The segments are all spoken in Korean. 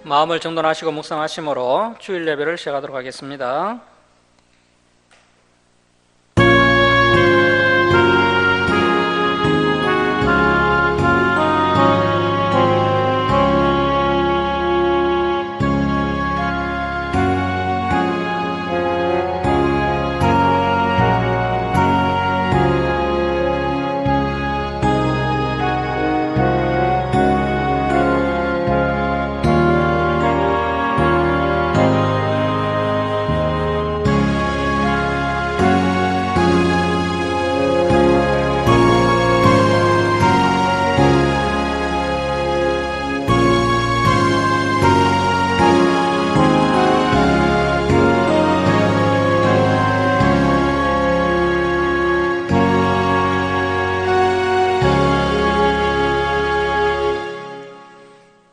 마음을 정돈하시고 묵상하심으로 주일 예배를 시작하도록 하겠습니다.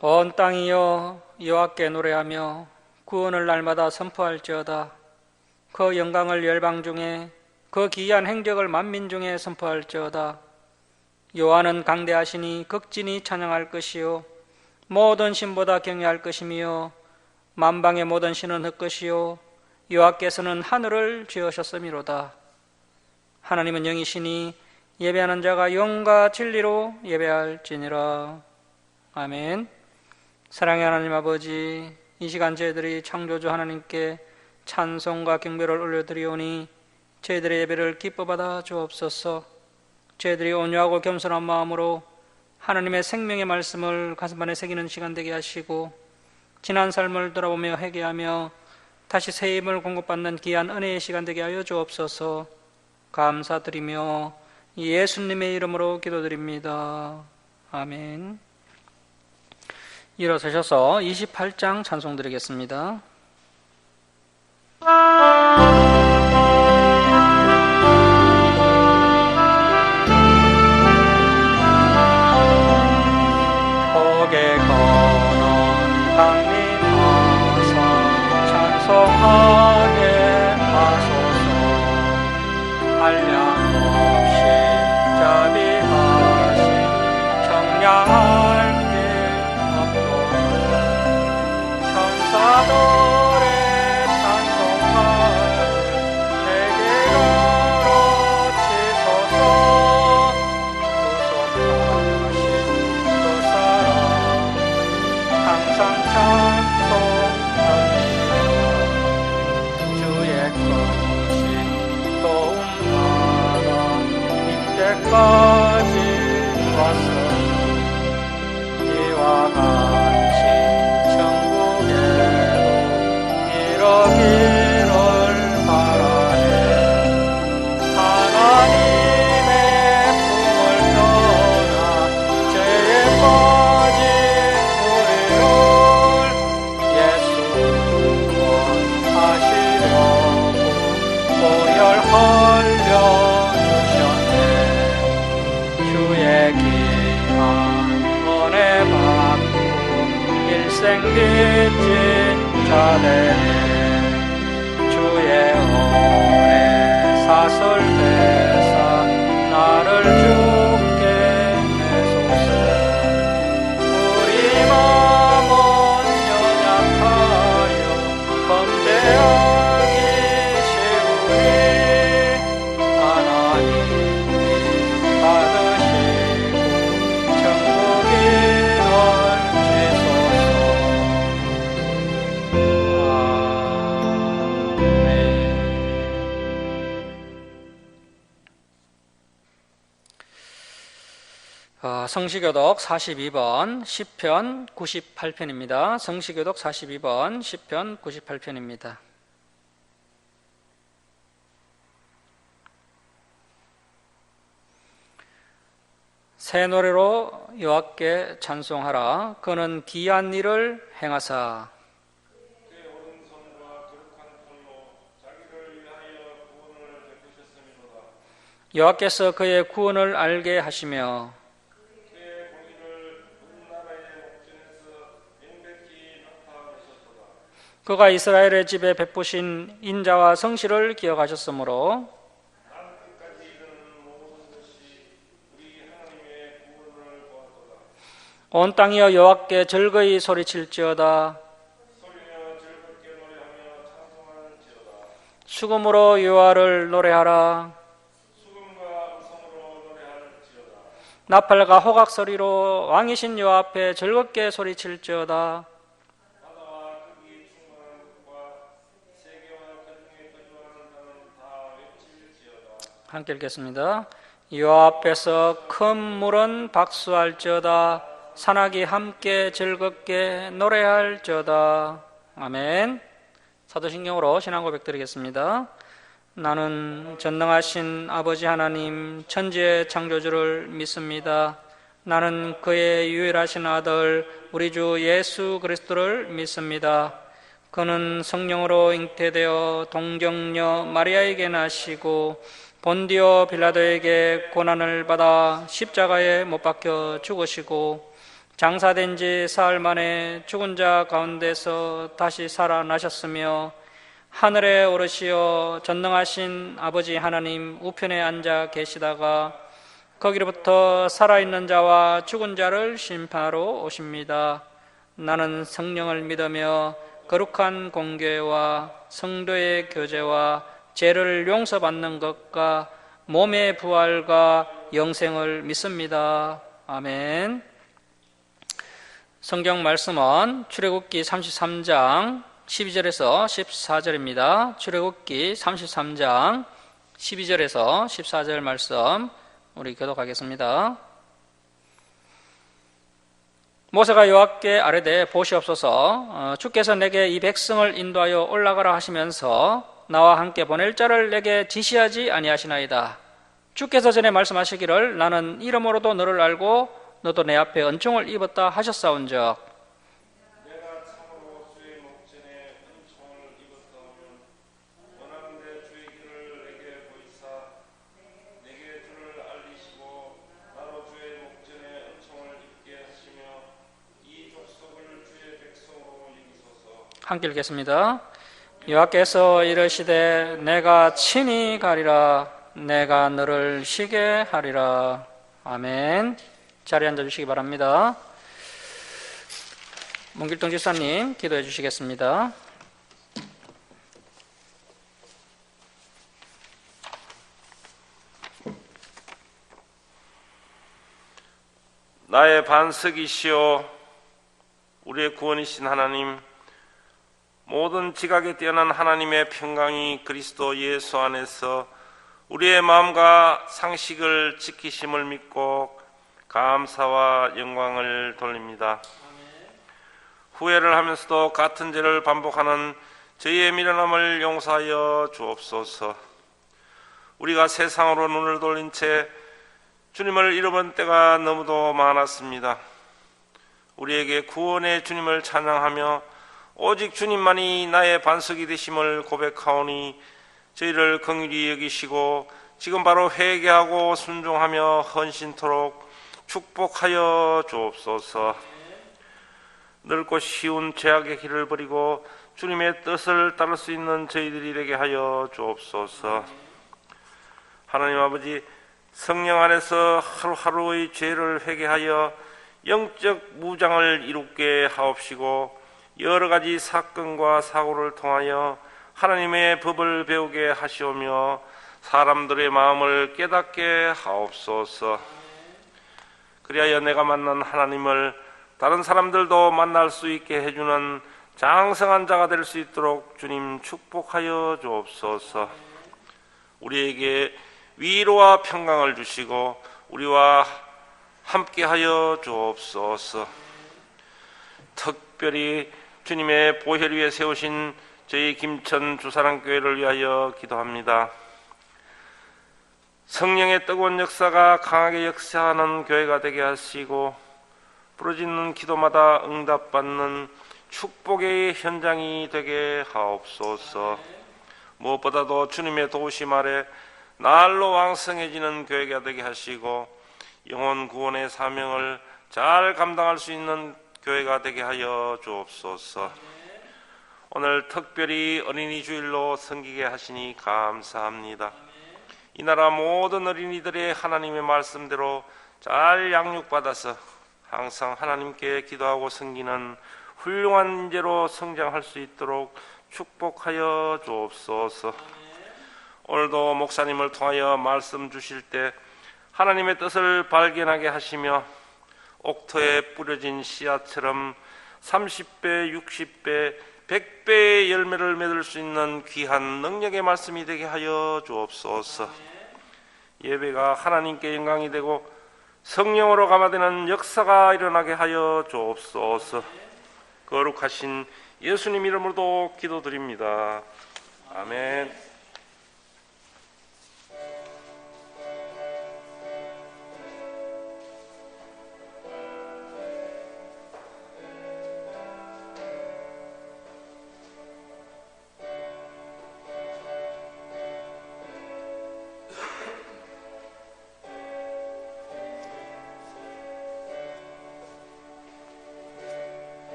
온 땅이여 여호와께 노래하며 구원을 날마다 선포할지어다. 그 영광을 열방 중에, 그 기이한 행적을 만민 중에 선포할지어다. 여호와는 강대하시니 극진히 찬양할 것이요 모든 신보다 경외할 것이며 만방의 모든 신은 헛것이요 여호와께서는 하늘을 지으셨음이로다. 하나님은 영이시니 예배하는 자가 영과 진리로 예배할지니라. 아멘. 사랑의 하나님 아버지, 이 시간 저희들이 창조주 하나님께 찬송과 경배를 올려드리오니 저희들의 예배를 기뻐 받아 주옵소서. 저희들이 온유하고 겸손한 마음으로 하나님의 생명의 말씀을 가슴안에 새기는 시간 되게 하시고, 지난 삶을 돌아보며 회개하며 다시 새 힘을 공급받는 귀한 은혜의 시간 되게 하여 주옵소서. 감사드리며 예수님의 이름으로 기도드립니다. 아멘. 일어서셔서 28장 찬송 드리겠습니다. 고개 거는 강림하사 찬송하게 하소서. 한량 없이 자비하신 청량한 천사들의 찬송가를 내게 가르치소서. 구속하신 그 사랑 항상 찬송합니다. 주의 크신 도움받아 이때까지 왔으니 이와 같이 이러기를 바라네. 하나님의 품을 떠나 죄에 빠진 우리를 예수 구원하시려고 보혈 흘려 주셨네. 주의 귀한 은혜 받고 일생 빚진 자되네. 주의 은혜 사슬 대사 나를 죽게 해소서. 우리 마음은 연약하여 범죄하기 쉬우니 하나님이 받으시고 천국인을 주소서. 성시교독 42번 시편 98편입니다. 성시교독 42번 시편 98편입니다. 새 노래로 여호와께 찬송하라. 그는 기이한 일을 행하사 여호와께서 그의 구원을 알게 하시며 그가 이스라엘의 집에 베푸신 인자와 성실을 기억하셨으므로 온 땅이여 여호와께 즐거이 소리칠지어다. 수금으로 여호와를 노래하라. 나팔과 호각 소리로 왕이신 여호와 앞에 즐겁게 소리칠지어다. 함께 읽겠습니다. 여호와 앞에서 큰 물은 박수할지어다. 산악이 함께 즐겁게 노래할지어다. 아멘. 사도신경으로 신앙 고백 드리겠습니다. 나는 전능하신 아버지 하나님 천지의 창조주를 믿습니다. 나는 그의 유일하신 아들 우리 주 예수 그리스도를 믿습니다. 그는 성령으로 잉태되어 동정녀 마리아에게 나시고 본디오 빌라도에게 고난을 받아 십자가에 못 박혀 죽으시고 장사된 지 사흘 만에 죽은 자 가운데서 다시 살아나셨으며 하늘에 오르시어 전능하신 아버지 하나님 우편에 앉아 계시다가 거기로부터 살아있는 자와 죽은 자를 심판하러 오십니다. 나는 성령을 믿으며 거룩한 공교회와 성도의 교제와 죄를 용서받는 것과 몸의 부활과 영생을 믿습니다. 아멘. 성경 말씀은 출애굽기 33장 12절에서 14절입니다. 출애굽기 33장 12절에서 14절 말씀 우리 교독하겠습니다. 모세가 여호와께 아뢰되 보시옵소서 주께서 내게 이 백성을 인도하여 올라가라 하시면서 나와 함께 보낼 자를 내게 지시하지 아니하시나이다. 주께서 전에 말씀하시기를 나는 이름으로도 너를 알고 너도 내 앞에 은총을 입었다 하셨사온즉 내가 참으로 주의 목전에 은총을 입었다면 원하는데 주의 길을 내게 보이사 내게 주를 알리시고 나로 주의 목전에 은총을 입게 하시며 이 족속을 주의 백성으로 여기소서. 함께 읽겠습니다. 여호와께서 이르시되 내가 친히 가리라. 내가 너를 쉬게 하리라. 아멘. 자리에 앉아주시기 바랍니다. 문길동 집사님 기도해 주시겠습니다. 나의 반석이시오 우리의 구원이신 하나님, 모든 지각에 뛰어난 하나님의 평강이 그리스도 예수 안에서 우리의 마음과 상식을 지키심을 믿고 감사와 영광을 돌립니다. 후회를 하면서도 같은 죄를 반복하는 저희의 미련함을 용서하여 주옵소서. 우리가 세상으로 눈을 돌린 채 주님을 잃어본 때가 너무도 많았습니다. 우리에게 구원의 주님을 찬양하며 오직 주님만이 나의 반석이 되심을 고백하오니 저희를 긍휼히 여기시고 지금 바로 회개하고 순종하며 헌신토록 축복하여 주옵소서. 넓고 쉬운 죄악의 길을 버리고 주님의 뜻을 따를 수 있는 저희들이 되게 하여 주옵소서. 하나님 아버지, 성령 안에서 하루하루의 죄를 회개하여 영적 무장을 이루게 하옵시고 여러 가지 사건과 사고를 통하여 하나님의 법을 배우게 하시오며 사람들의 마음을 깨닫게 하옵소서. 그리하여 내가 만난 하나님을 다른 사람들도 만날 수 있게 해주는 장성한 자가 될 수 있도록 주님 축복하여 주옵소서. 우리에게 위로와 평강을 주시고 우리와 함께하여 주옵소서. 특별히 주님의 보혈 위에 세우신 저희 김천 주사랑교회를 위하여 기도합니다. 성령의 뜨거운 역사가 강하게 역사하는 교회가 되게 하시고 부르짖는 기도마다 응답받는 축복의 현장이 되게 하옵소서. 무엇보다도 주님의 도우심 아래 날로 왕성해지는 교회가 되게 하시고 영혼 구원의 사명을 잘 감당할 수 있는 교회가 되게 하여 주옵소서. 오늘 특별히 어린이 주일로 섬기게 하시니 감사합니다. 이 나라 모든 어린이들의 하나님의 말씀대로 잘 양육받아서 항상 하나님께 기도하고 섬기는 훌륭한 인재로 성장할 수 있도록 축복하여 주옵소서. 오늘도 목사님을 통하여 말씀 주실 때 하나님의 뜻을 발견하게 하시며 옥토에 뿌려진 씨앗처럼 30배, 60배, 100배의 열매를 맺을 수 있는 귀한 능력의 말씀이 되게 하여 주옵소서. 예배가 하나님께 영광이 되고 성령으로 감화되는 역사가 일어나게 하여 주옵소서. 거룩하신 예수님 이름으로도 기도드립니다. 아멘.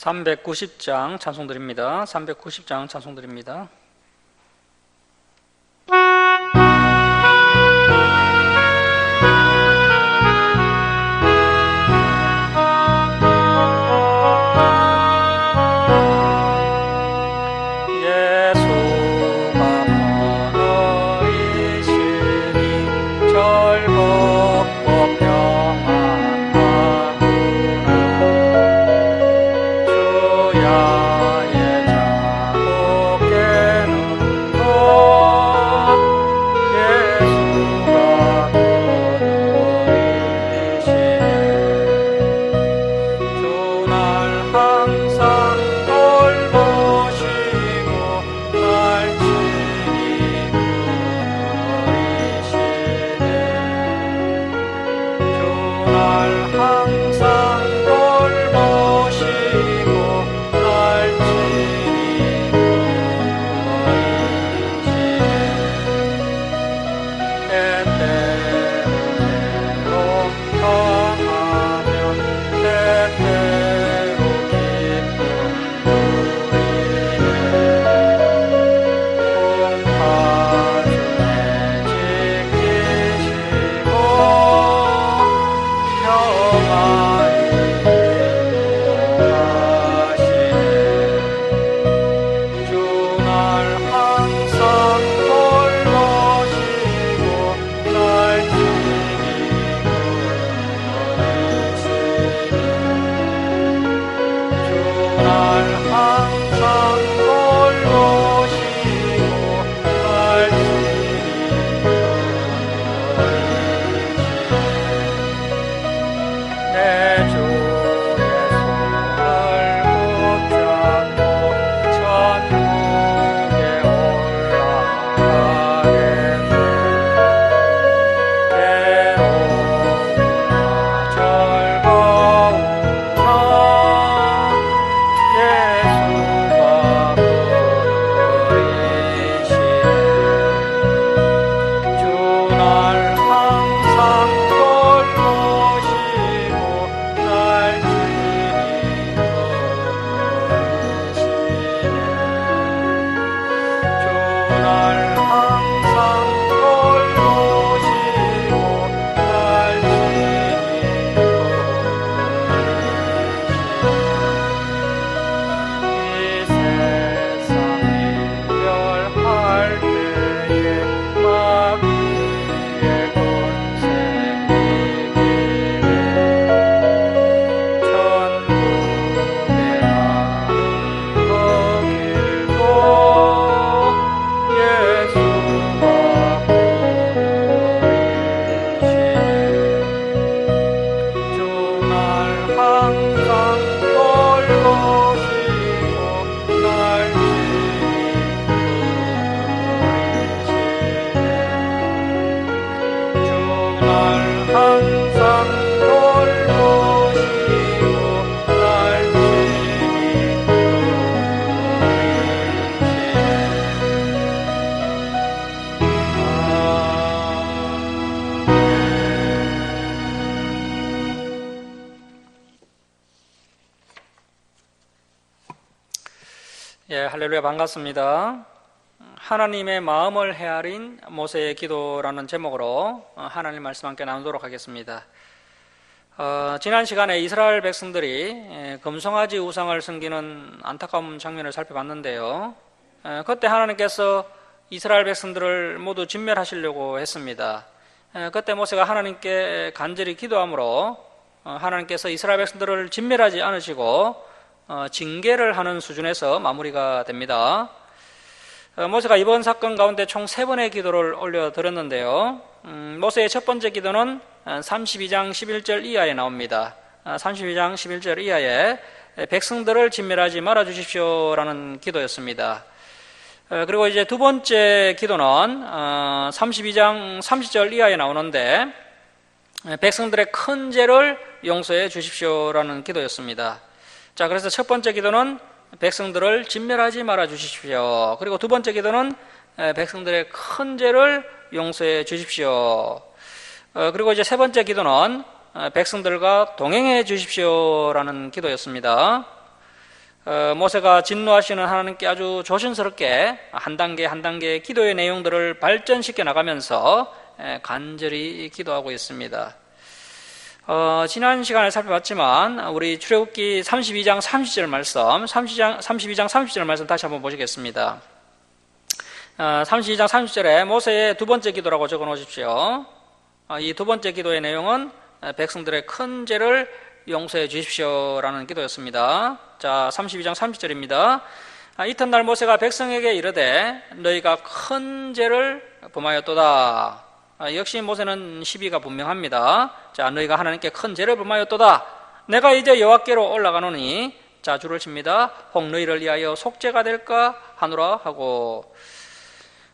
(390장) 찬송드립니다. 390장 찬송드립니다. 예, 할렐루야, 반갑습니다. 하나님의 마음을 헤아린 모세의 기도라는 제목으로 하나님 말씀 함께 나누도록 하겠습니다. 지난 시간에 이스라엘 백성들이 금송아지 우상을 섬기는 안타까운 장면을 살펴봤는데요. 그때 하나님께서 이스라엘 백성들을 모두 진멸하시려고 했습니다. 그때 모세가 하나님께 간절히 기도함으로 하나님께서 이스라엘 백성들을 진멸하지 않으시고 징계를 하는 수준에서 마무리가 됩니다. 모세가 이번 사건 가운데 총 3번의 기도를 올려드렸는데요. 모세의 첫 번째 기도는 32장 11절 이하에 나옵니다. 32장 11절 이하에 백성들을 진멸하지 말아 주십시오라는 기도였습니다. 그리고 이제 두 번째 기도는 32장 30절 이하에 나오는데 백성들의 큰 죄를 용서해 주십시오라는 기도였습니다. 자, 그래서 첫 번째 기도는 백성들을 진멸하지 말아 주십시오. 그리고 두 번째 기도는 백성들의 큰 죄를 용서해 주십시오. 그리고 이제 세 번째 기도는 백성들과 동행해 주십시오라는 기도였습니다. 모세가 진노하시는 하나님께 아주 조심스럽게 한 단계 한 단계 기도의 내용들을 발전시켜 나가면서 간절히 기도하고 있습니다. 지난 시간에 살펴봤지만 우리 출애굽기 32장 30절 말씀, 32장 30절 말씀 다시 한번 보시겠습니다. 32장 30절에 모세의 두 번째 기도라고 적어 놓으십시오. 이 두 번째 기도의 내용은 백성들의 큰 죄를 용서해 주십시오라는 기도였습니다. 자, 32장 30절입니다. 이튿날 모세가 백성에게 이르되 너희가 큰 죄를 범하였도다. 역시 모세는 시비가 분명합니다. 자, 너희가 하나님께 큰 죄를 범하였도다. 내가 이제 여호와께로 올라가노니, 자, 줄을 칩니다. 혹 너희를 위하여 속죄가 될까 하노라 하고,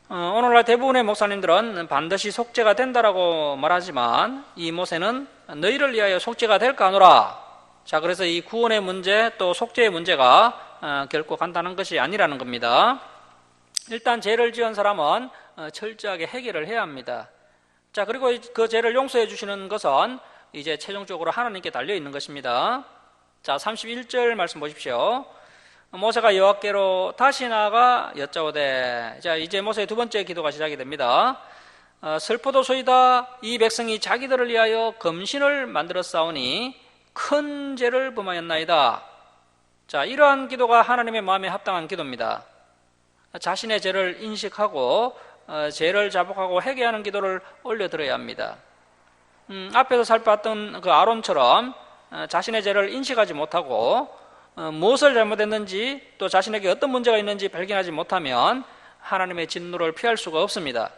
오늘날 대부분의 목사님들은 반드시 속죄가 된다라고 말하지만 이 모세는 너희를 위하여 속죄가 될까 하노라. 자, 그래서 이 구원의 문제 또 속죄의 문제가 결코 간단한 것이 아니라는 겁니다. 일단 죄를 지은 사람은 철저하게 해결을 해야 합니다. 자, 그리고 그 죄를 용서해 주시는 것은 이제 최종적으로 하나님께 달려 있는 것입니다. 자, 31절 말씀 보십시오. 모세가 여호와께로 다시 나아가 여짜오되, 자, 이제 모세의 두 번째 기도가 시작이 됩니다. 슬프도소이다. 이 백성이 자기들을 위하여 검신을 만들어 싸우니 큰 죄를 범하였나이다. 자, 이러한 기도가 하나님의 마음에 합당한 기도입니다. 자신의 죄를 인식하고 죄를 자복하고 회개하는 기도를 올려드려야 합니다. 앞에서 살펴봤던 그 아론처럼 자신의 죄를 인식하지 못하고 무엇을 잘못했는지 또 자신에게 어떤 문제가 있는지 발견하지 못하면 하나님의 진노를 피할 수가 없습니다.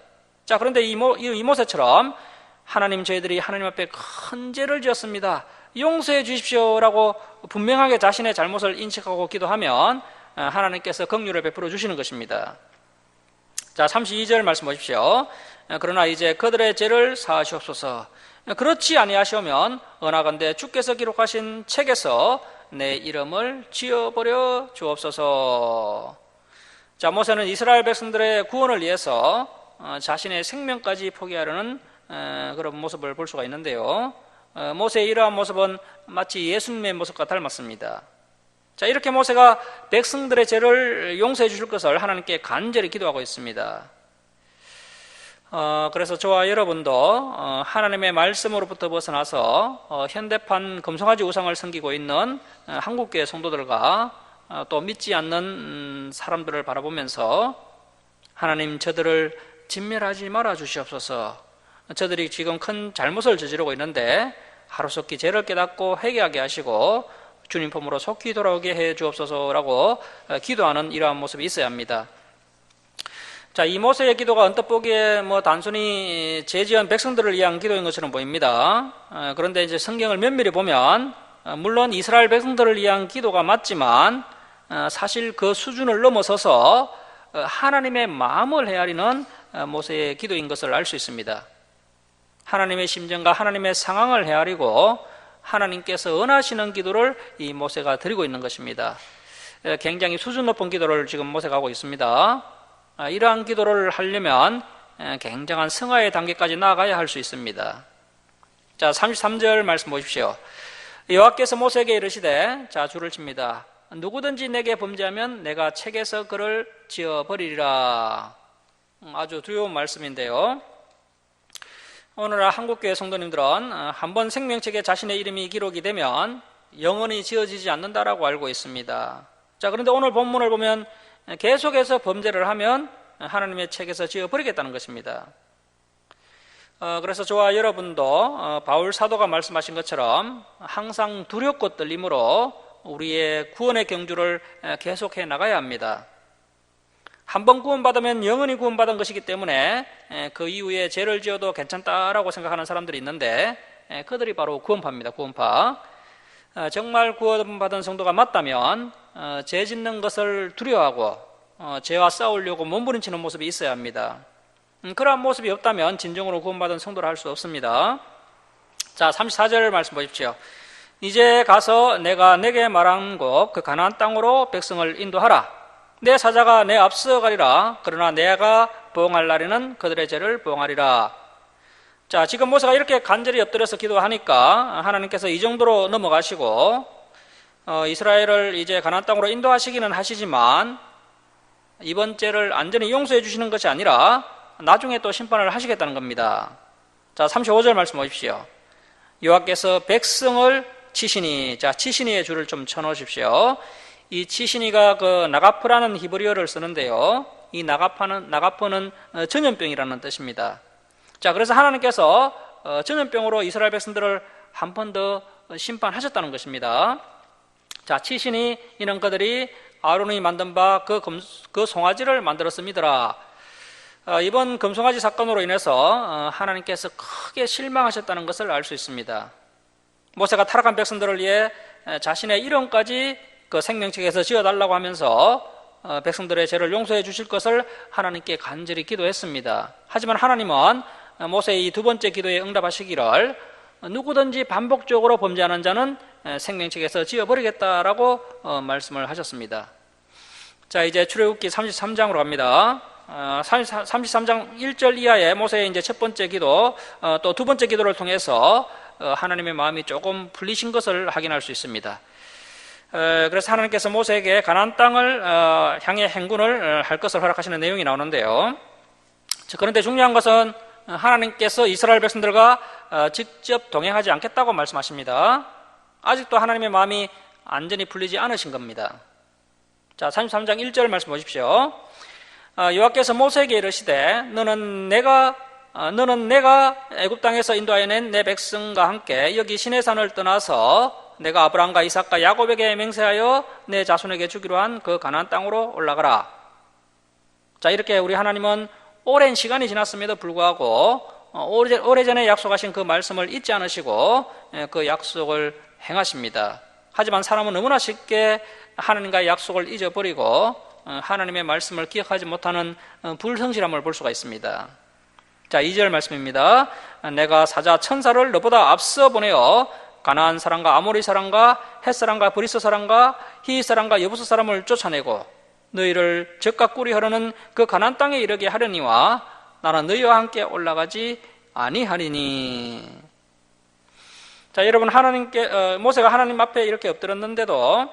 자, 그런데 이 모세처럼 하나님, 저희들이 하나님 앞에 큰 죄를 지었습니다. 용서해 주십시오라고 분명하게 자신의 잘못을 인식하고 기도하면 하나님께서 긍휼을 베풀어 주시는 것입니다. 자, 32절 말씀 보십시오. 그러나 이제 그들의 죄를 사하시옵소서. 그렇지 아니하시오면 언하건대 주께서 기록하신 책에서 내 이름을 지어버려 주옵소서. 자, 모세는 이스라엘 백성들의 구원을 위해서 자신의 생명까지 포기하려는 그런 모습을 볼 수가 있는데요. 모세의 이러한 모습은 마치 예수님의 모습과 닮았습니다. 자, 이렇게 모세가 백성들의 죄를 용서해 주실 것을 하나님께 간절히 기도하고 있습니다. 그래서 저와 여러분도 하나님의 말씀으로부터 벗어나서 현대판 금송아지 우상을 섬기고 있는 한국교회 성도들과 또 믿지 않는 사람들을 바라보면서 하나님, 저들을 진멸하지 말아 주시옵소서. 저들이 지금 큰 잘못을 저지르고 있는데 하루속히 죄를 깨닫고 회개하게 하시고 주님 품으로 속히 돌아오게 해 주옵소서라고 기도하는 이러한 모습이 있어야 합니다. 자, 이 모세의 기도가 언뜻 보기에 단순히 죄 지은 백성들을 위한 기도인 것처럼 보입니다. 그런데 이제 성경을 면밀히 보면 물론 이스라엘 백성들을 위한 기도가 맞지만 사실 그 수준을 넘어서서 하나님의 마음을 헤아리는 모세의 기도인 것을 알 수 있습니다. 하나님의 심정과 하나님의 상황을 헤아리고 하나님께서恩하시는 기도를 이 모세가 드리고 있는 것입니다. 굉장히 수준 높은 기도를 지금 모세가 하고 있습니다. 이러한 기도를 하려면 굉장한 성화의 단계까지 나아가야 할 수 있습니다. 자, 33절 말씀 보십시오. 여호와께서 모세에게 이르시되, 자, 줄을 칩니다. 누구든지 내게 범죄하면 내가 책에서 그를 지어버리리라. 아주 두려운 말씀인데요. 오늘날 한국교회 성도님들은 한번 생명책에 자신의 이름이 기록이 되면 영원히 지워지지 않는다라고 알고 있습니다. 자, 그런데 오늘 본문을 보면 계속해서 범죄를 하면 하나님의 책에서 지어버리겠다는 것입니다. 그래서 저와 여러분도 바울 사도가 말씀하신 것처럼 항상 두렵고 떨림으로 우리의 구원의 경주를 계속해 나가야 합니다. 한번 구원받으면 영원히 구원받은 것이기 때문에 그 이후에 죄를 지어도 괜찮다라고 생각하는 사람들이 있는데 그들이 바로 구원파입니다. 구원파. 정말 구원받은 성도가 맞다면 죄 짓는 것을 두려워하고 죄와 싸우려고 몸부림치는 모습이 있어야 합니다. 그러한 모습이 없다면 진정으로 구원받은 성도를 할 수 없습니다. 자, 34절 말씀 보십시오. 이제 가서 내가 내게 말한 곳 그 가나안 땅으로 백성을 인도하라. 내 사자가 내 앞서 가리라. 그러나 내가 보응할 날에는 그들의 죄를 보응하리라. 자, 지금 모세가 이렇게 간절히 엎드려서 기도하니까 하나님께서 이 정도로 넘어가시고 이스라엘을 이제 가나안 땅으로 인도하시기는 하시지만 이번 죄를 완전히 용서해 주시는 것이 아니라 나중에 또 심판을 하시겠다는 겁니다. 자, 35절 말씀 보십시오. 여호와께서 백성을 치시니, 자, 치시니의 줄을 좀 쳐놓으십시오. 이 치시니가 그 나가프라는 히브리어를 쓰는데요. 이 나가프는 전염병이라는 뜻입니다. 자, 그래서 하나님께서 전염병으로 이스라엘 백성들을 한 번 더 심판하셨다는 것입니다. 자, 치시니 이는 그들이 아론이 만든 바 그 송아지를 만들었음이더라. 이번 금송아지 사건으로 인해서 하나님께서 크게 실망하셨다는 것을 알 수 있습니다. 모세가 타락한 백성들을 위해 자신의 이름까지 그 생명책에서 지어달라고 하면서 백성들의 죄를 용서해 주실 것을 하나님께 간절히 기도했습니다. 하지만 하나님은 모세의 이 두 번째 기도에 응답하시기를 누구든지 반복적으로 범죄하는 자는 생명책에서 지어버리겠다라고 말씀을 하셨습니다. 자, 이제 출애굽기 33장으로 갑니다. 33장 1절 이하의 모세의 이제 첫 번째 기도, 또 두 번째 기도를 통해서 하나님의 마음이 조금 풀리신 것을 확인할 수 있습니다. 그래서 하나님께서 모세에게 가나안 땅을 향해 행군을 할 것을 허락하시는 내용이 나오는데요. 그런데 중요한 것은 하나님께서 이스라엘 백성들과 직접 동행하지 않겠다고 말씀하십니다. 아직도 하나님의 마음이 완전히 풀리지 않으신 겁니다. 자, 33장 1절 말씀 보십시오. 여호와께서 모세에게 이르시되 너는 내가 애굽 땅에서 인도하여 낸 내 백성과 함께 여기 시내산을 떠나서 내가 아브라함과 이삭과 야곱에게 맹세하여 내 자손에게 주기로 한 그 가나안 땅으로 올라가라. 자, 이렇게 우리 하나님은 오랜 시간이 지났음에도 불구하고 오래전에 약속하신 그 말씀을 잊지 않으시고 그 약속을 행하십니다. 하지만 사람은 너무나 쉽게 하나님과의 약속을 잊어버리고 하나님의 말씀을 기억하지 못하는 불성실함을 볼 수가 있습니다. 자, 2절 말씀입니다. 내가 사자 천사를 너보다 앞서 보내어 가나안 사람과 아모리 사람과 헷 사람과 브리스 사람과 히윗 사람과 여부스 사람을 쫓아내고 너희를 젖과 꿀이 흐르는 그 가나안 땅에 이르게 하려니와 나는 너희와 함께 올라가지 아니하리니. 자, 여러분, 모세가 하나님 앞에 이렇게 엎드렸는데도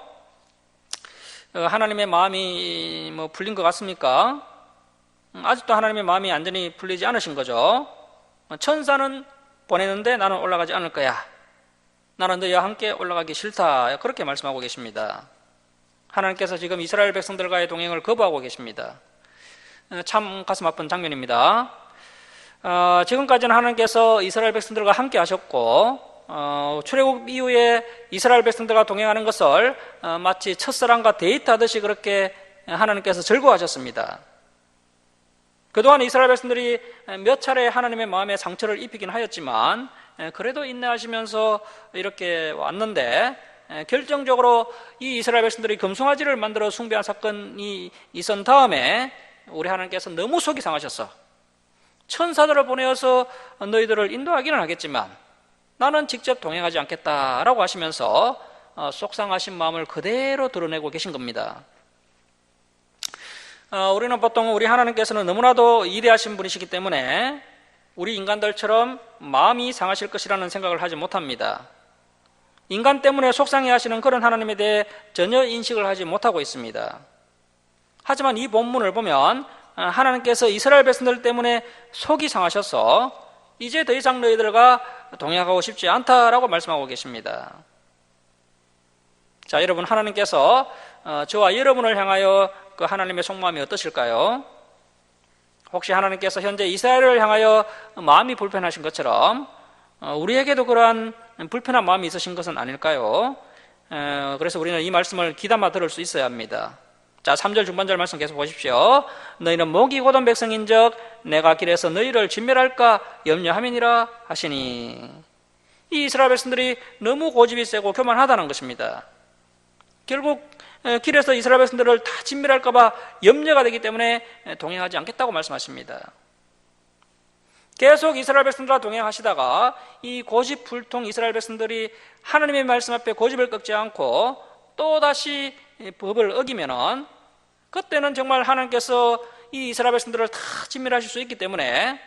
하나님의 마음이 풀린 것 같습니까? 아직도 하나님의 마음이 완전히 풀리지 않으신 거죠. 천사는 보내는데 나는 올라가지 않을 거야. 나는 너희와 함께 올라가기 싫다. 그렇게 말씀하고 계십니다. 하나님께서 지금 이스라엘 백성들과의 동행을 거부하고 계십니다. 참 가슴 아픈 장면입니다. 지금까지는 하나님께서 이스라엘 백성들과 함께 하셨고 출애굽 이후에 이스라엘 백성들과 동행하는 것을 마치 첫사랑과 데이트하듯이 그렇게 하나님께서 즐거워하셨습니다. 그동안 이스라엘 백성들이 몇 차례 하나님의 마음에 상처를 입히긴 하였지만 그래도 인내하시면서 이렇게 왔는데 결정적으로 이 이스라엘 백성들이 금송아지를 만들어 숭배한 사건이 있은 다음에 우리 하나님께서 너무 속이 상하셨어. 천사들을 보내어서 너희들을 인도하기는 하겠지만 나는 직접 동행하지 않겠다라고 하시면서 속상하신 마음을 그대로 드러내고 계신 겁니다. 우리는 보통 우리 하나님께서는 너무나도 위대하신 분이시기 때문에 우리 인간들처럼 마음이 상하실 것이라는 생각을 하지 못합니다. 인간 때문에 속상해 하시는 그런 하나님에 대해 전혀 인식을 하지 못하고 있습니다. 하지만 이 본문을 보면 하나님께서 이스라엘 백성들 때문에 속이 상하셔서 이제 더 이상 너희들과 동행하고 싶지 않다라고 말씀하고 계십니다. 자, 여러분, 하나님께서 저와 여러분을 향하여 그 하나님의 속마음이 어떠실까요? 혹시 하나님께서 현재 이스라엘을 향하여 마음이 불편하신 것처럼 우리에게도 그러한 불편한 마음이 있으신 것은 아닐까요? 그래서 우리는 이 말씀을 귀담아 들을 수 있어야 합니다. 자, 3절 중반절 말씀 계속 보십시오. 너희는 목이 곧은 백성인적 내가 길에서 너희를 진멸할까 염려함이니라 하시니. 이 이스라엘 백성들이 너무 고집이 세고 교만하다는 것입니다. 결국 길에서 이스라엘 백성들을 다 진멸할까 봐 염려가 되기 때문에 동행하지 않겠다고 말씀하십니다. 계속 이스라엘 백성들과 동행하시다가 이 고집불통 이스라엘 백성들이 하나님의 말씀 앞에 고집을 꺾지 않고 또다시 법을 어기면은 그때는 정말 하나님께서 이 이스라엘 백성들을 다 진멸하실 수 있기 때문에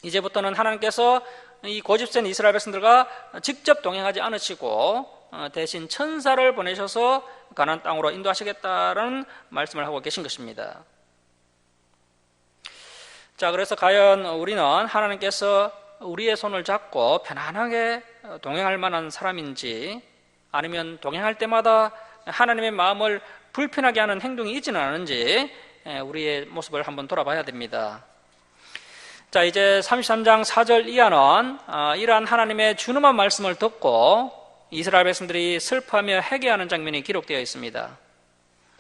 이제부터는 하나님께서 이 고집센 이스라엘 백성들과 직접 동행하지 않으시고 대신 천사를 보내셔서 가나안 땅으로 인도하시겠다라는 말씀을 하고 계신 것입니다. 자, 그래서 과연 우리는 하나님께서 우리의 손을 잡고 편안하게 동행할 만한 사람인지 아니면 동행할 때마다 하나님의 마음을 불편하게 하는 행동이 있지는 않은지 우리의 모습을 한번 돌아봐야 됩니다. 자, 이제 33장 4절 이하는 이러한 하나님의 준엄한 말씀을 듣고 이스라엘 백성들이 슬퍼하며 회개하는 장면이 기록되어 있습니다.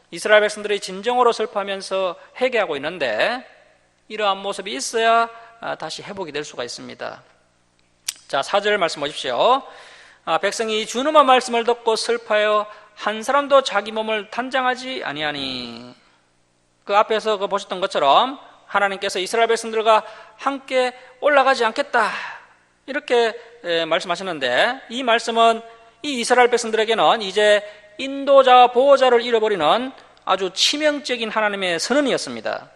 이스라엘 백성들이 진정으로 슬퍼하면서 회개하고 있는데 이러한 모습이 있어야 다시 회복이 될 수가 있습니다. 자, 4절 말씀 보십시오. 백성이 준엄한 말씀을 듣고 슬퍼하여 한 사람도 자기 몸을 단장하지 아니하니. 그 앞에서 보셨던 것처럼 하나님께서 이스라엘 백성들과 함께 올라가지 않겠다 이렇게 말씀하셨는데 이 말씀은 이 이스라엘 백성들에게는 이제 인도자와 보호자를 잃어버리는 아주 치명적인 하나님의 선언이었습니다.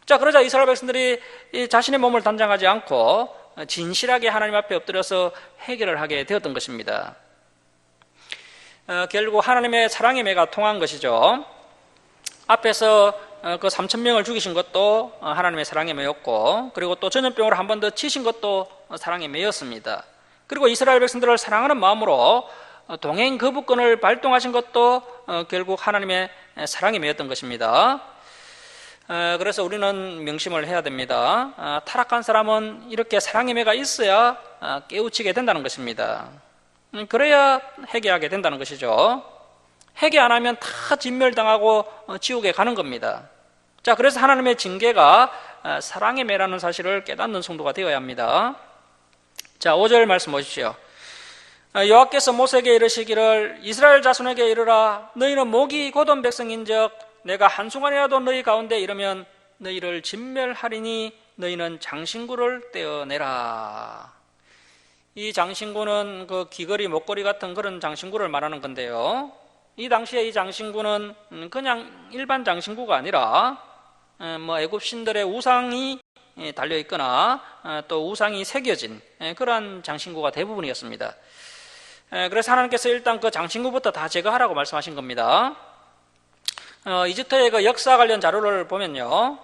자, 그러자 이스라엘 백성들이 자신의 몸을 단장하지 않고 진실하게 하나님 앞에 엎드려서 해결을 하게 되었던 것입니다. 결국 하나님의 사랑의 매가 통한 것이죠. 앞에서 그 3,000명을 죽이신 것도 하나님의 사랑의 매였고, 그리고 또 전염병으로 한 번 더 치신 것도 사랑의 매였습니다. 그리고 이스라엘 백성들을 사랑하는 마음으로 동행 거부권을 발동하신 것도 결국 하나님의 사랑의 매였던 것입니다. 그래서 우리는 명심을 해야 됩니다. 타락한 사람은 이렇게 사랑의 매가 있어야 깨우치게 된다는 것입니다. 그래야 회개하게 된다는 것이죠. 회개 안 하면 다 진멸당하고 지옥에 가는 겁니다. 자, 그래서 하나님의 징계가 사랑의 매라는 사실을 깨닫는 성도가 되어야 합니다. 자, 5절 말씀 보십시오. 여호와께서 모세에게 이르시기를 이스라엘 자손에게 이르라 너희는 목이 곧은 백성인적 내가 한순간이라도 너희 가운데 이르면 너희를 진멸하리니 너희는 장신구를 떼어내라. 이 장신구는 그 귀걸이 목걸이 같은 그런 장신구를 말하는 건데요, 이 당시에 이 장신구는 그냥 일반 장신구가 아니라 애굽 신들의 우상이 달려있거나 또 우상이 새겨진 그러한 장신구가 대부분이었습니다. 그래서 하나님께서 일단 그 장신구부터 다 제거하라고 말씀하신 겁니다. 이집트의 그 역사 관련 자료를 보면요,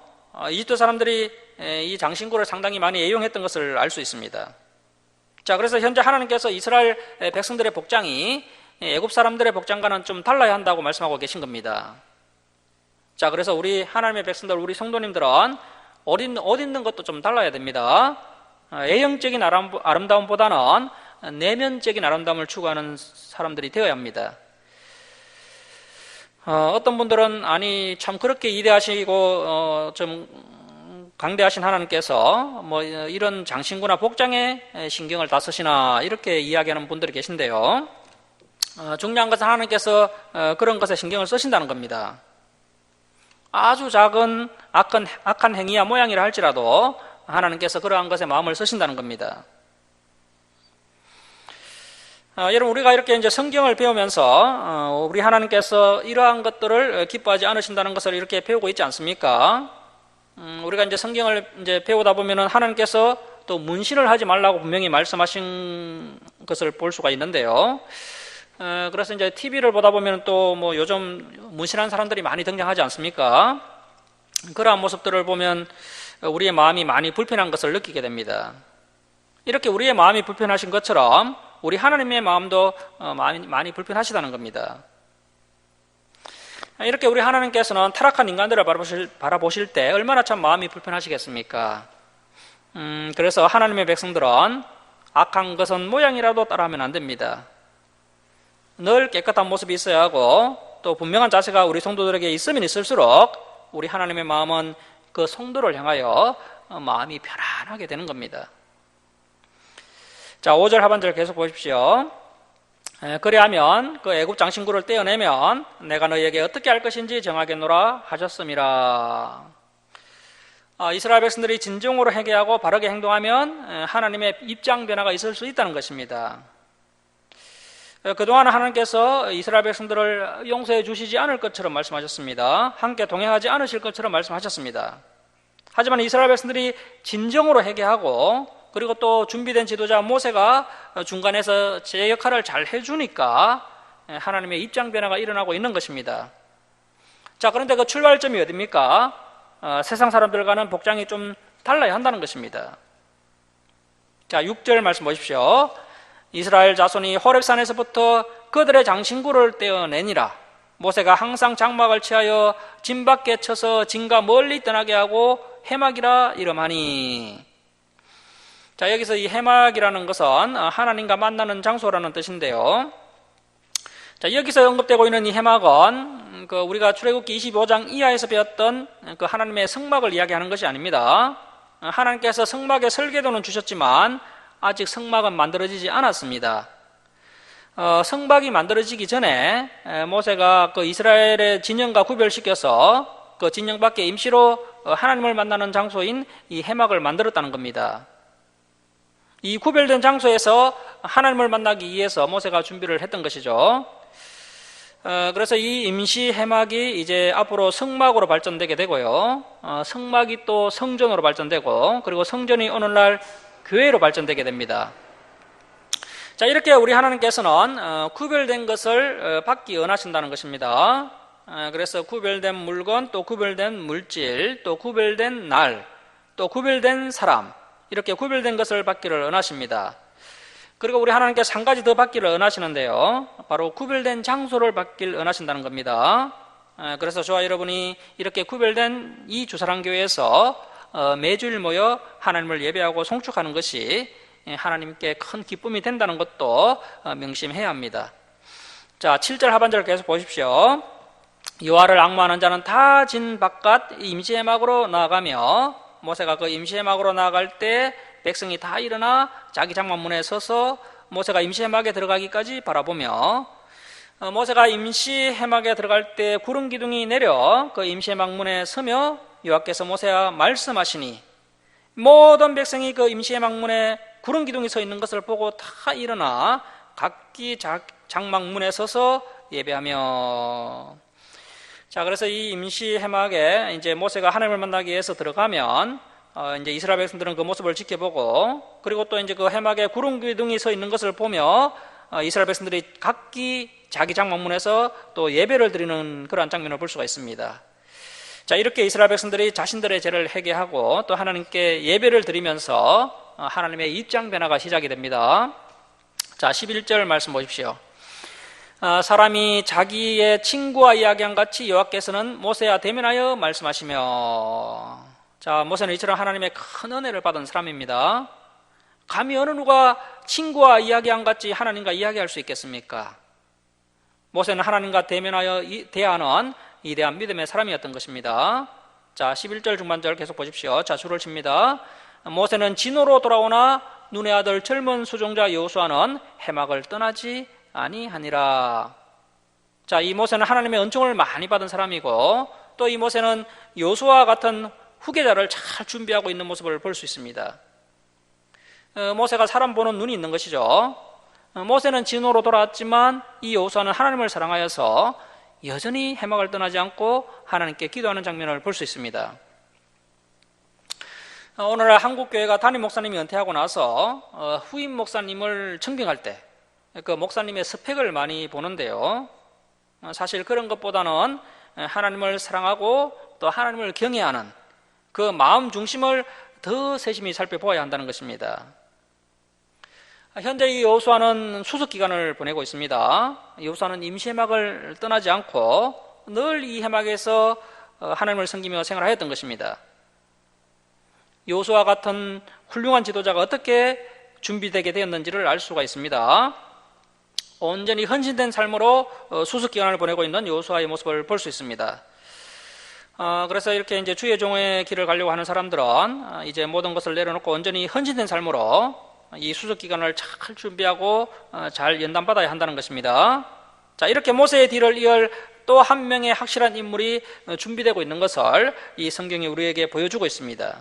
이집트 사람들이 이 장신구를 상당히 많이 애용했던 것을 알 수 있습니다. 자, 그래서 현재 하나님께서 이스라엘 백성들의 복장이 애굽 사람들의 복장과는 좀 달라야 한다고 말씀하고 계신 겁니다. 자, 그래서 우리 하나님의 백성들, 우리 성도님들은 옷 입는 것도 좀 달라야 됩니다. 외형적인 아름다움보다는 내면적인 아름다움을 추구하는 사람들이 되어야 합니다. 어떤 분들은 아니 참 그렇게 위대하시고 좀 강대하신 하나님께서 이런 장신구나 복장에 신경을 다 쓰시나 이렇게 이야기하는 분들이 계신데요, 중요한 것은 하나님께서 그런 것에 신경을 쓰신다는 겁니다. 아주 작은 악한 행위야 모양이라 할지라도 하나님께서 그러한 것에 마음을 쓰신다는 겁니다. 여러분, 우리가 이렇게 이제 성경을 배우면서 우리 하나님께서 이러한 것들을 기뻐하지 않으신다는 것을 이렇게 배우고 있지 않습니까? 우리가 이제 성경을 이제 배우다 보면은 하나님께서 또 문신을 하지 말라고 분명히 말씀하신 것을 볼 수가 있는데요. 그래서 이제 TV를 보다 보면 또 뭐 요즘 문신한 사람들이 많이 등장하지 않습니까? 그러한 모습들을 보면 우리의 마음이 많이 불편한 것을 느끼게 됩니다. 이렇게 우리의 마음이 불편하신 것처럼 우리 하나님의 마음도 많이 불편하시다는 겁니다. 이렇게 우리 하나님께서는 타락한 인간들을 바라보실 때 얼마나 참 마음이 불편하시겠습니까? 그래서 하나님의 백성들은 악한 것은 모양이라도 따라하면 안 됩니다. 늘 깨끗한 모습이 있어야 하고 또 분명한 자세가 우리 성도들에게 있으면 있을수록 우리 하나님의 마음은 그 성도를 향하여 마음이 편안하게 되는 겁니다. 자, 5절 하반절 계속 보십시오. 그리하면 그 애굽 장신구를 떼어내면 내가 너희에게 어떻게 할 것인지 정하겠노라 하셨음이라. 이스라엘 백성들이 진정으로 회개하고 바르게 행동하면 하나님의 입장 변화가 있을 수 있다는 것입니다. 그동안 하나님께서 이스라엘 백성들을 용서해 주시지 않을 것처럼 말씀하셨습니다. 함께 동행하지 않으실 것처럼 말씀하셨습니다. 하지만 이스라엘 백성들이 진정으로 회개하고 그리고 또 준비된 지도자 모세가 중간에서 제 역할을 잘 해주니까 하나님의 입장 변화가 일어나고 있는 것입니다. 자, 그런데 그 출발점이 어디입니까? 세상 사람들과는 복장이 좀 달라야 한다는 것입니다. 자, 6절 말씀 보십시오. 이스라엘 자손이 호렙산에서부터 그들의 장신구를 떼어내니라. 모세가 항상 장막을 취하여 진 밖에 쳐서 진과 멀리 떠나게 하고 해막이라 이름하니. 자, 여기서 이 해막이라는 것은 하나님과 만나는 장소라는 뜻인데요. 자, 여기서 언급되고 있는 이 해막은 우리가 출애굽기 25장 이하에서 배웠던 그 하나님의 성막을 이야기하는 것이 아닙니다. 하나님께서 성막의 설계도는 주셨지만 아직 성막은 만들어지지 않았습니다. 성막이 만들어지기 전에 모세가 그 이스라엘의 진영과 구별시켜서 그 진영 밖에 임시로 하나님을 만나는 장소인 이 해막을 만들었다는 겁니다. 이 구별된 장소에서 하나님을 만나기 위해서 모세가 준비를 했던 것이죠. 그래서 이 임시 해막이 이제 앞으로 성막으로 발전되게 되고요. 성막이 또 성전으로 발전되고 그리고 성전이 오늘날 교회로 발전되게 됩니다. 자, 이렇게 우리 하나님께서는 구별된 것을 받기 원하신다는 것입니다. 그래서 구별된 물건, 또 구별된 물질, 또 구별된 날, 또 구별된 사람, 이렇게 구별된 것을 받기를 원하십니다. 그리고 우리 하나님께서 한 가지 더 받기를 원하시는데요. 바로 구별된 장소를 받기를 원하신다는 겁니다. 그래서 저와 여러분이 이렇게 구별된 이 주사랑교회에서 매주일 모여 하나님을 예배하고 송축하는 것이 하나님께 큰 기쁨이 된다는 것도 명심해야 합니다. 자, 7절 하반절 계속 보십시오. 여호와를 앙모하는 자는 다 진 바깥 임시해막으로 나아가며 모세가 그 임시해막으로 나아갈 때 백성이 다 일어나 자기 장막문에 서서 모세가 임시해막에 들어가기까지 바라보며 모세가 임시해막에 들어갈 때 구름 기둥이 내려 그 임시해막문에 서며 여호와께서 모세와 말씀하시니 모든 백성이 그 임시해막문에 구름 기둥이 서 있는 것을 보고 다 일어나 각기 장막문에 서서 예배하며. 자, 그래서 이 임시해막에 이제 모세가 하나님을 만나기 위해서 들어가면 이제 이스라엘 백성들은 그 모습을 지켜보고 그리고 또 이제 그 해막에 구름 기둥이 서 있는 것을 보며 이스라엘 백성들이 각기 자기 장막문에서 또 예배를 드리는 그러한 장면을 볼 수가 있습니다. 자, 이렇게 이스라엘 백성들이 자신들의 죄를 회개하고 또 하나님께 예배를 드리면서 하나님의 입장 변화가 시작이 됩니다. 자, 11절 말씀 보십시오. 사람이 자기의 친구와 이야기한 같이 여호와께서는 모세와 대면하여 말씀하시며. 자, 모세는 이처럼 하나님의 큰 은혜를 받은 사람입니다. 감히 어느 누가 친구와 이야기한 같이 하나님과 이야기할 수 있겠습니까? 모세는 하나님과 대면하여 대하는 이대한 믿음의 사람이었던 것입니다. 자, 11절 중반절 계속 보십시오. 자, 줄을 칩니다. 모세는 진호로 돌아오나 눈의 아들 젊은 수종자 여호수아는 해막을 떠나지 아니하니라. 자, 이 모세는 하나님의 은총을 많이 받은 사람이고 또 이 모세는 여호수아 같은 후계자를 잘 준비하고 있는 모습을 볼 수 있습니다. 모세가 사람 보는 눈이 있는 것이죠. 모세는 진호로 돌아왔지만 이 여호수아는 하나님을 사랑하여서 여전히 해막을 떠나지 않고 하나님께 기도하는 장면을 볼 수 있습니다. 오늘날 한국교회가 담임 목사님이 은퇴하고 나서 후임 목사님을 청빙할 때 그 목사님의 스펙을 많이 보는데요. 사실 그런 것보다는 하나님을 사랑하고 또 하나님을 경외하는 그 마음 중심을 더 세심히 살펴보아야 한다는 것입니다. 현재 이 여호수아는 수습 기간을 보내고 있습니다. 여호수아는 임시회막을 떠나지 않고 늘 이 회막에서 하나님을 섬기며 생활하였던 것입니다. 여호수아 같은 훌륭한 지도자가 어떻게 준비되게 되었는지를 알 수가 있습니다. 온전히 헌신된 삶으로 수습 기간을 보내고 있는 여호수아의 모습을 볼 수 있습니다. 그래서 이렇게 이제 주의 종의 길을 가려고 하는 사람들은 이제 모든 것을 내려놓고 온전히 헌신된 삶으로 이 수습 기간을 잘 준비하고 잘 연단받아야 한다는 것입니다. 자, 이렇게 모세의 뒤를 이을 또 한 명의 확실한 인물이 준비되고 있는 것을 이 성경이 우리에게 보여주고 있습니다.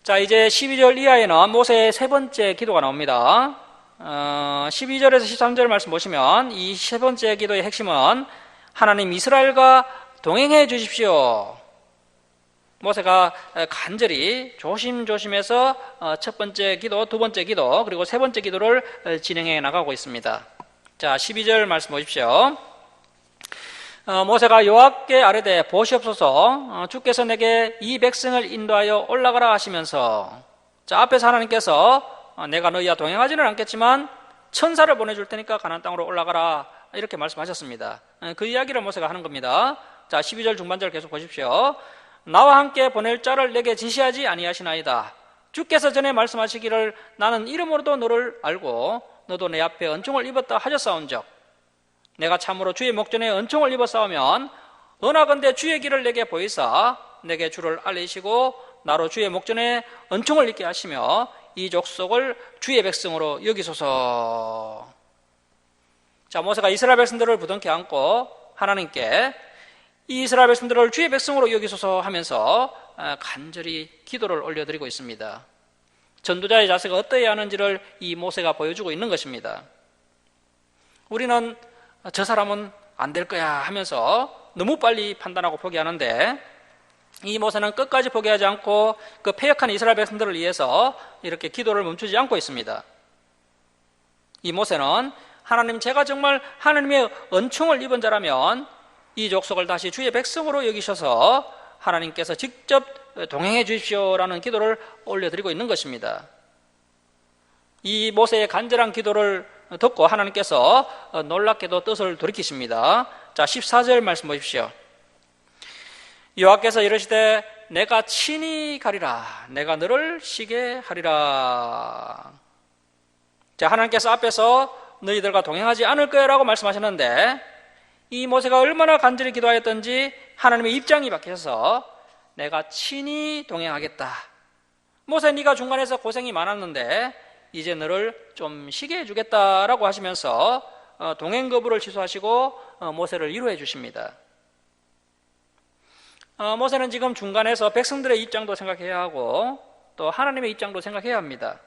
자, 이제 12절 이하에는 모세의 세 번째 기도가 나옵니다. 12절에서 13절 말씀 보시면 이 세 번째 기도의 핵심은 하나님 이스라엘과 동행해 주십시오. 모세가 간절히 조심조심해서 첫 번째 기도, 두 번째 기도, 그리고 세 번째 기도를 진행해 나가고 있습니다. 자, 12절 말씀 보십시오. 모세가 여호와께 아뢰되 보시옵소서, 주께서 내게 이 백성을 인도하여 올라가라 하시면서, 자, 앞에서 하나님께서 내가 너희와 동행하지는 않겠지만 천사를 보내줄 테니까 가나안 땅으로 올라가라 이렇게 말씀하셨습니다. 그 이야기를 모세가 하는 겁니다. 자, 12절 중반절 계속 보십시오. 나와 함께 보낼 자를 내게 지시하지 아니하시나이다. 주께서 전에 말씀하시기를 나는 이름으로도 너를 알고 너도 내 앞에 은총을 입었다 하셨사온즉 내가 참으로 주의 목전에 은총을 입었사오면 언하건대 주의 길을 내게 보이사 내게 주를 알리시고 나로 주의 목전에 은총을 입게 하시며 이 족속을 주의 백성으로 여기소서. 자, 모세가 이스라엘 백성들을 부둥켜 안고 하나님께 이 이스라엘 백성들을 주의 백성으로 여기소서 하면서 간절히 기도를 올려드리고 있습니다. 전도자의 자세가 어떠해야 하는지를 이 모세가 보여주고 있는 것입니다. 우리는 저 사람은 안 될 거야 하면서 너무 빨리 판단하고 포기하는데 이 모세는 끝까지 포기하지 않고 그 패역한 이스라엘 백성들을 위해서 이렇게 기도를 멈추지 않고 있습니다. 이 모세는 하나님, 제가 정말 하나님의 은총을 입은 자라면 이 족속을 다시 주의 백성으로 여기셔서 하나님께서 직접 동행해 주십시오라는 기도를 올려드리고 있는 것입니다. 이 모세의 간절한 기도를 듣고 하나님께서 놀랍게도 뜻을 돌이키십니다. 자, 14절 말씀 보십시오. 여호와께서 이르시되 내가 친히 가리라, 내가 너를 쉬게 하리라. 자, 하나님께서 앞에서 너희들과 동행하지 않을 거야 라고 말씀하셨는데 이 모세가 얼마나 간절히 기도하였던지 하나님의 입장이 바뀌어서 내가 친히 동행하겠다. 모세, 네가 중간에서 고생이 많았는데 이제 너를 좀 쉬게 해주겠다라고 하시면서 동행 거부를 취소하시고 모세를 위로해 주십니다. 모세는 지금 중간에서 백성들의 입장도 생각해야 하고 또 하나님의 입장도 생각해야 합니다.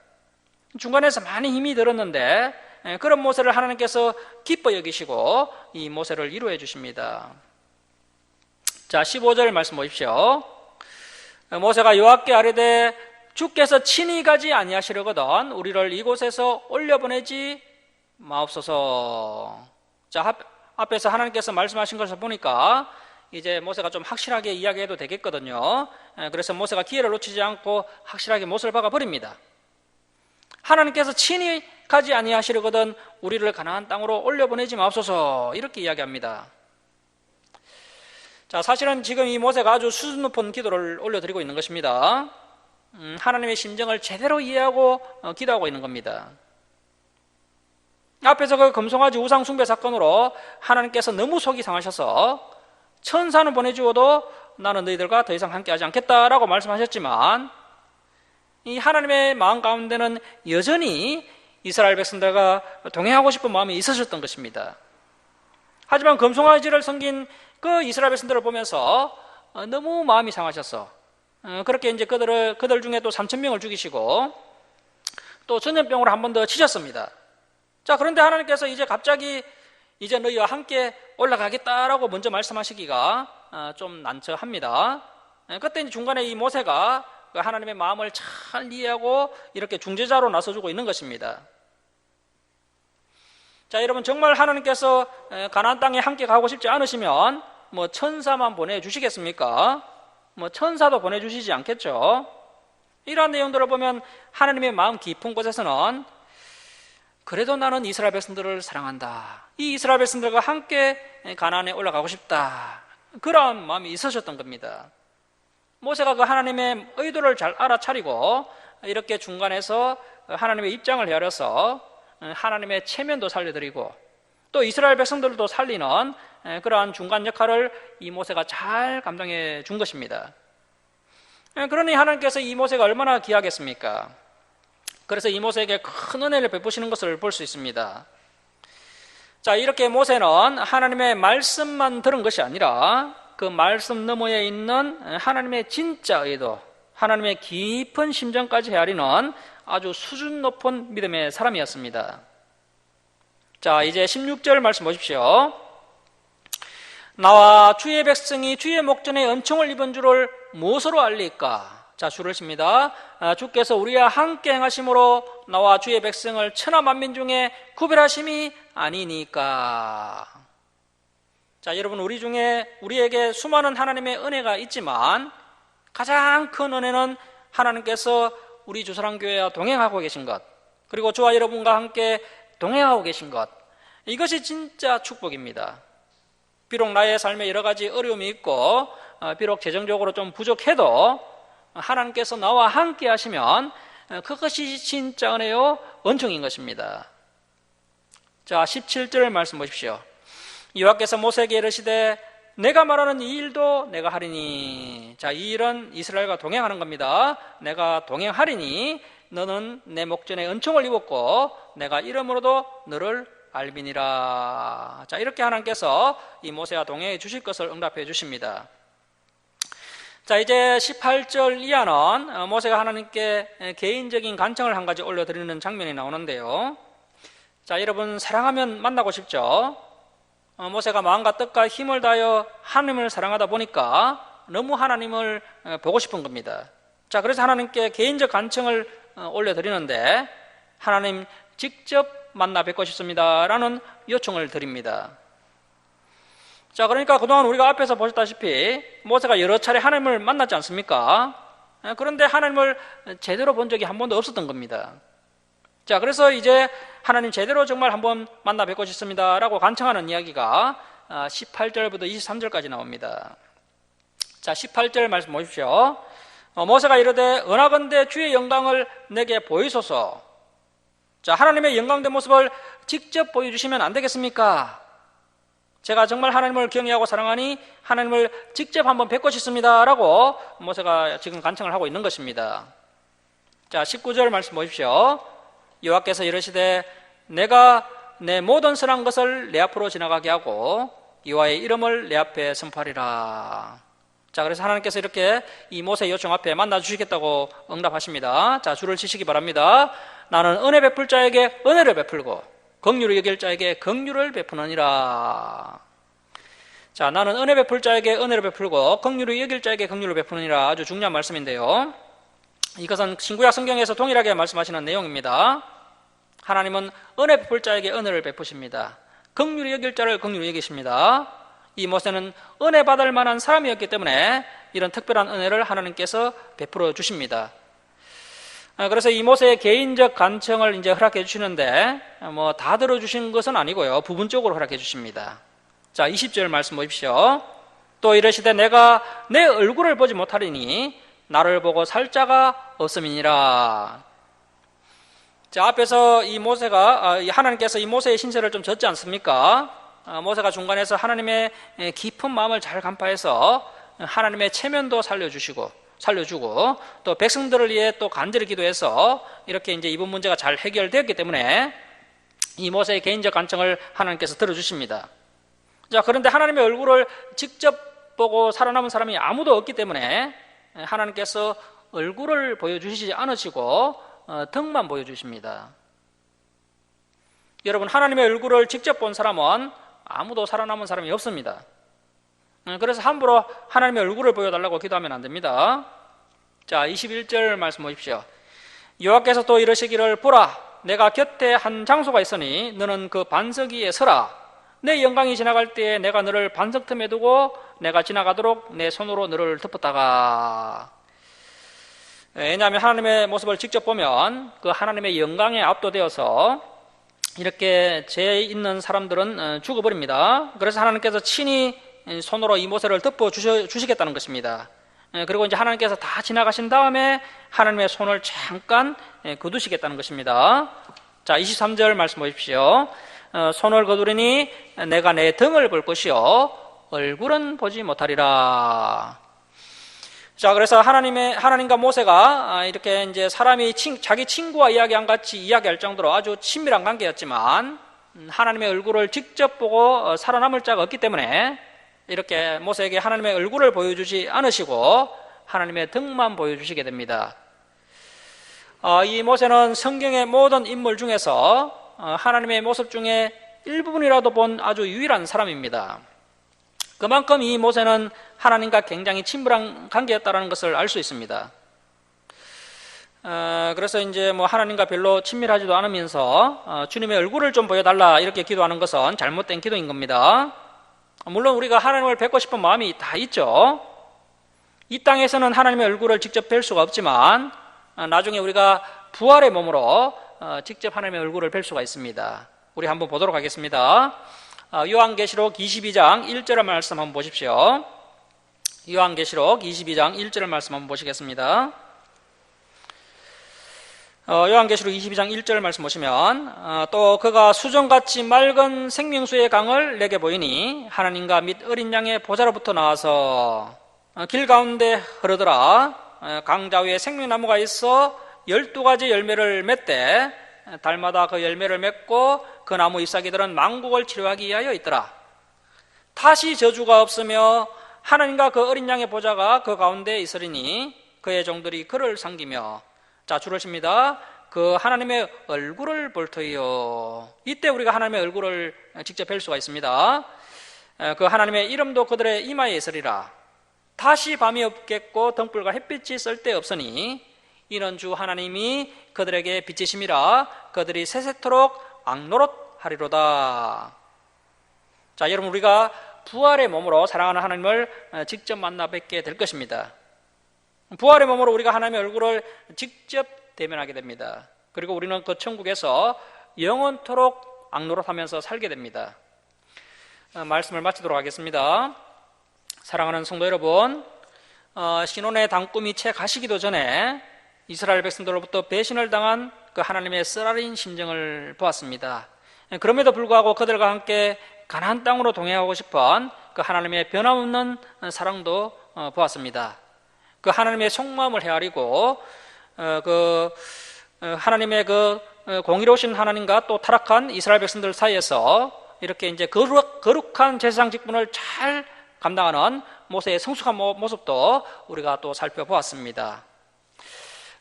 중간에서 많이 힘이 들었는데 그런 모세를 하나님께서 기뻐 여기시고 이 모세를 위로해 주십니다. 자, 15절 말씀 보십시오. 모세가 여호와께 아뢰되 주께서 친히 가지 아니하시려거든 우리를 이곳에서 올려보내지 마옵소서. 자, 앞에서 하나님께서 말씀하신 것을 보니까 이제 모세가 좀 확실하게 이야기해도 되겠거든요. 그래서 모세가 기회를 놓치지 않고 확실하게 못을 박아버립니다. 하나님께서 친히 가지 아니하시려거든 우리를 가나안 땅으로 올려보내지 마옵소서 이렇게 이야기합니다. 자, 사실은 지금 이 모세가 아주 수준 높은 기도를 올려드리고 있는 것입니다. 하나님의 심정을 제대로 이해하고 기도하고 있는 겁니다. 앞에서 그 금송아지 우상 숭배 사건으로 하나님께서 너무 속이 상하셔서 천사는 보내주어도 나는 너희들과 더 이상 함께하지 않겠다라고 말씀하셨지만 이 하나님의 마음 가운데는 여전히 이스라엘 백성들과 동행하고 싶은 마음이 있으셨던 것입니다. 하지만 금송아지를 섬긴 그 이스라엘 백성들을 보면서 너무 마음이 상하셔서 그렇게 이제 그들 중에 또 3,000명을 죽이시고 또 전염병으로 한 번 더 치셨습니다. 자, 그런데 하나님께서 이제 갑자기 이제 너희와 함께 올라가겠다라고 먼저 말씀하시기가 좀 난처합니다. 그때 이제 중간에 이 모세가 하나님의 마음을 잘 이해하고 이렇게 중재자로 나서주고 있는 것입니다. 자, 여러분 정말 하나님께서 가나안 땅에 함께 가고 싶지 않으시면 뭐 천사만 보내주시겠습니까? 뭐 천사도 보내주시지 않겠죠. 이러한 내용들을 보면 하나님의 마음 깊은 곳에서는 그래도 나는 이스라엘 백성들을 사랑한다, 이 이스라엘 백성들과 함께 가나안에 올라가고 싶다, 그런 마음이 있으셨던 겁니다. 모세가 그 하나님의 의도를 잘 알아차리고 이렇게 중간에서 하나님의 입장을 헤아려서 하나님의 체면도 살려드리고 또 이스라엘 백성들도 살리는 그러한 중간 역할을 이 모세가 잘 감당해 준 것입니다. 그러니 하나님께서 이 모세가 얼마나 귀하겠습니까? 그래서 이 모세에게 큰 은혜를 베푸시는 것을 볼 수 있습니다. 자, 이렇게 모세는 하나님의 말씀만 들은 것이 아니라 그 말씀 너머에 있는 하나님의 진짜 의도, 하나님의 깊은 심정까지 헤아리는 아주 수준 높은 믿음의 사람이었습니다. 자, 이제 16절 말씀 보십시오. 나와 주의 백성이 주의 목전에 은총을 입은 줄을 무엇으로 알리까? 자, 줄을 씁니다. 주께서 우리와 함께 행하심으로 나와 주의 백성을 천하 만민 중에 구별하심이 아니니까. 자, 여러분 우리 중에 우리에게 수많은 하나님의 은혜가 있지만 가장 큰 은혜는 하나님께서 우리 주사랑교회와 동행하고 계신 것, 그리고 저와 여러분과 함께 동행하고 계신 것, 이것이 진짜 축복입니다. 비록 나의 삶에 여러 가지 어려움이 있고 비록 재정적으로 좀 부족해도 하나님께서 나와 함께 하시면 그것이 진짜 은혜요 은총인 것입니다. 자, 17절 말씀 보십시오. 여호와께서 모세에게 이르시되 내가 말하는 이 일도 내가 하리니. 자, 이 일은 이스라엘과 동행하는 겁니다. 내가 동행하리니 너는 내 목전에 은총을 입었고 내가 이름으로도 너를 알미니라. 자, 이렇게 하나님께서 이 모세와 동행해 주실 것을 응답해 주십니다. 자, 이제 18절 이하는 모세가 하나님께 개인적인 간청을 한 가지 올려드리는 장면이 나오는데요. 자, 여러분 사랑하면 만나고 싶죠? 모세가 마음과 뜻과 힘을 다하여 하나님을 사랑하다 보니까 너무 하나님을 보고 싶은 겁니다. 자, 그래서 하나님께 개인적 간청을 올려드리는데 하나님 직접 만나 뵙고 싶습니다 라는 요청을 드립니다. 자, 그러니까 그동안 우리가 앞에서 보셨다시피 모세가 여러 차례 하나님을 만났지 않습니까? 그런데 하나님을 제대로 본 적이 한 번도 없었던 겁니다. 자, 그래서 이제 하나님 제대로 정말 한번 만나 뵙고 싶습니다 라고 간청하는 이야기가 18절부터 23절까지 나옵니다. 자, 18절 말씀 보십시오. 모세가 이르되 은하건대 주의 영광을 내게 보이소서. 자, 하나님의 영광된 모습을 직접 보여주시면 안 되겠습니까? 제가 정말 하나님을 경외하고 사랑하니 하나님을 직접 한번 뵙고 싶습니다 라고 모세가 지금 간청을 하고 있는 것입니다. 자, 19절 말씀 보십시오. 여호와께서 이르시되 내가 내 모든 선한 것을 내 앞으로 지나가게 하고 여호와의 이름을 내 앞에 선포하리라. 자, 그래서 하나님께서 이렇게 이 모세 요청 앞에 만나 주시겠다고 응답하십니다. 자, 줄을 치시기 바랍니다. 나는 은혜 베풀 자에게 은혜를 베풀고 긍휼을 여길 자에게 긍휼을 베푸느니라. 자, 나는 은혜 베풀 자에게 은혜를 베풀고 긍휼을 여길 자에게 긍휼을 베푸느니라. 아주 중요한 말씀인데요. 이것은 신구약 성경에서 동일하게 말씀하시는 내용입니다. 하나님은 은혜 베풀 자에게 은혜를 베푸십니다. 긍휼히 여길 자를 긍휼히 여기십니다. 이 모세는 은혜 받을 만한 사람이었기 때문에 이런 특별한 은혜를 하나님께서 베풀어 주십니다. 그래서 이 모세의 개인적 간청을 이제 허락해 주시는데 뭐 다 들어주신 것은 아니고요. 부분적으로 허락해 주십니다. 자, 20절 말씀 보십시오. 또 이르시되 내가 내 얼굴을 보지 못하리니 나를 보고 살 자가 없음이니라. 자, 앞에서 이 모세가 하나님께서 이 모세의 신세를 좀 졌지 않습니까? 모세가 중간에서 하나님의 깊은 마음을 잘 간파해서 하나님의 체면도 살려주고 또 백성들을 위해 또 간절히 기도해서 이렇게 이제 이번 문제가 잘 해결되었기 때문에 이 모세의 개인적 간청을 하나님께서 들어주십니다. 자, 그런데 하나님의 얼굴을 직접 보고 살아남은 사람이 아무도 없기 때문에 하나님께서 얼굴을 보여주시지 않으시고 등만 보여주십니다. 여러분, 하나님의 얼굴을 직접 본 사람은 아무도 살아남은 사람이 없습니다. 그래서 함부로 하나님의 얼굴을 보여달라고 기도하면 안 됩니다. 자, 21절 말씀 보십시오. 여호와께서 또 이르시기를 보라, 내가 곁에 한 장소가 있으니 너는 그 반석 위에 서라. 내 영광이 지나갈 때에 내가 너를 반석 틈에 두고 내가 지나가도록 내 손으로 너를 덮었다가. 왜냐하면 하나님의 모습을 직접 보면 그 하나님의 영광에 압도되어서 이렇게 죄 있는 사람들은 죽어버립니다. 그래서 하나님께서 친히 손으로 이 모세를 덮어 주시겠다는 것입니다. 그리고 이제 하나님께서 다 지나가신 다음에 하나님의 손을 잠깐 거두시겠다는 것입니다. 자, 23절 말씀 보십시오. 손을 거두리니 내가 내 등을 볼 것이요 얼굴은 보지 못하리라. 자, 그래서 하나님과 모세가 이렇게 이제 사람이 자기 친구와 이야기한 같이 이야기할 정도로 아주 친밀한 관계였지만 하나님의 얼굴을 직접 보고 살아남을 자가 없기 때문에 이렇게 모세에게 하나님의 얼굴을 보여주지 않으시고 하나님의 등만 보여주시게 됩니다. 이 모세는 성경의 모든 인물 중에서 하나님의 모습 중에 일부분이라도 본 아주 유일한 사람입니다. 그만큼 이 모세는 하나님과 굉장히 친밀한 관계였다는 것을 알 수 있습니다. 그래서 이제 뭐 하나님과 별로 친밀하지도 않으면서 주님의 얼굴을 좀 보여달라 이렇게 기도하는 것은 잘못된 기도인 겁니다. 물론 우리가 하나님을 뵙고 싶은 마음이 다 있죠. 이 땅에서는 하나님의 얼굴을 직접 뵐 수가 없지만 나중에 우리가 부활의 몸으로 직접 하나님의 얼굴을 뵐 수가 있습니다. 우리 한번 보도록 하겠습니다. 요한계시록 22장 1절 말씀 한번 보십시오. 요한계시록 22장 1절 말씀 한번 보시겠습니다. 요한계시록 22장 1절 말씀 보시면 또 그가 수정같이 맑은 생명수의 강을 내게 보이니 하나님과 및 어린 양의 보좌로부터 나와서 길 가운데 흐르더라. 강자 위에 생명나무가 있어 12가지 열매를 맺되 달마다 그 열매를 맺고 그 나무 잎사귀들은 만국을 치료하기 위하여 있더라. 다시 저주가 없으며 하나님과 그 어린 양의 보좌가 그 가운데 있으리니 그의 종들이 그를 섬기며. 자, 줄을 씁니다. 그 하나님의 얼굴을 볼 터이요. 이때 우리가 하나님의 얼굴을 직접 뵐 수가 있습니다. 그 하나님의 이름도 그들의 이마에 있으리라. 다시 밤이 없겠고 등불과 햇빛이 쓸데없으니 이는 주 하나님이 그들에게 빛이심이라 그들이 세세토록 앙노릇하리로다. 자, 여러분, 우리가 부활의 몸으로 사랑하는 하나님을 직접 만나 뵙게 될 것입니다. 부활의 몸으로 우리가 하나님의 얼굴을 직접 대면하게 됩니다. 그리고 우리는 그 천국에서 영원토록 앙노릇하면서 살게 됩니다. 말씀을 마치도록 하겠습니다. 사랑하는 성도 여러분, 신혼의 단꿈이 채 가시기도 전에 이스라엘 백성들로부터 배신을 당한 그 하나님의 쓰라린 심정을 보았습니다. 그럼에도 불구하고 그들과 함께 가나안 땅으로 동행하고 싶은 그 하나님의 변함없는 사랑도 보았습니다. 그 하나님의 속마음을 헤아리고 하나님의 그 공의로우신 하나님과 또 타락한 이스라엘 백성들 사이에서 이렇게 이제 거룩한 제사장 직분을 잘 감당하는 모세의 성숙한 모습도 우리가 또 살펴보았습니다.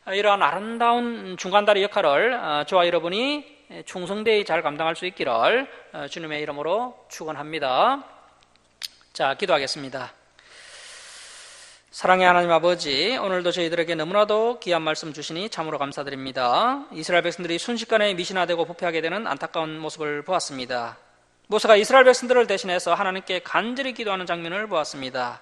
이러한 아름다운 중간다리 역할을 저와 여러분이 충성되이 잘 감당할 수 있기를 주님의 이름으로 축원합니다. 자, 기도하겠습니다. 사랑의 하나님 아버지, 오늘도 저희들에게 너무나도 귀한 말씀 주시니 참으로 감사드립니다. 이스라엘 백성들이 순식간에 미신화되고 부패하게 되는 안타까운 모습을 보았습니다. 모세가 이스라엘 백성들을 대신해서 하나님께 간절히 기도하는 장면을 보았습니다.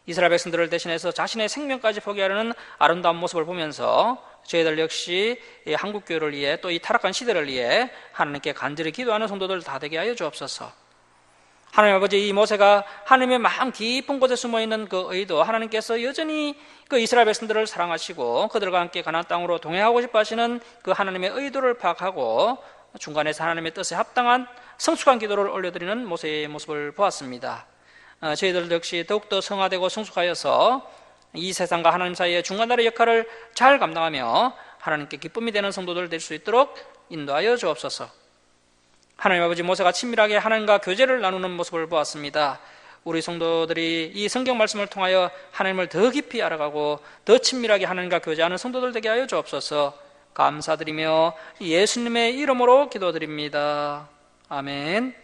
이스라엘 백성들을 대신해서 자신의 생명까지 포기하려는 아름다운 모습을 보면서 저희들 역시 이 한국교회를 위해 또 이 타락한 시대를 위해 하나님께 간절히 기도하는 성도들 다 되게 하여 주옵소서. 하나님 아버지, 이 모세가 하나님의 마음 깊은 곳에 숨어있는 그 의도, 하나님께서 여전히 그 이스라엘 백성들을 사랑하시고 그들과 함께 가나안 땅으로 동행하고 싶어 하시는 그 하나님의 의도를 파악하고 중간에서 하나님의 뜻에 합당한 성숙한 기도를 올려드리는 모세의 모습을 보았습니다. 저희들 역시 더욱더 성화되고 성숙하여서 이 세상과 하나님 사이의 중간다리 역할을 잘 감당하며 하나님께 기쁨이 되는 성도들 될 수 있도록 인도하여 주옵소서. 하나님 아버지, 모세가 친밀하게 하나님과 교제를 나누는 모습을 보았습니다. 우리 성도들이 이 성경 말씀을 통하여 하나님을 더 깊이 알아가고 더 친밀하게 하나님과 교제하는 성도들 되게 하여 주옵소서. 감사드리며 예수님의 이름으로 기도드립니다. 아멘.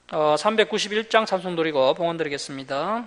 391장 찬송 드리고 봉헌 드리겠습니다.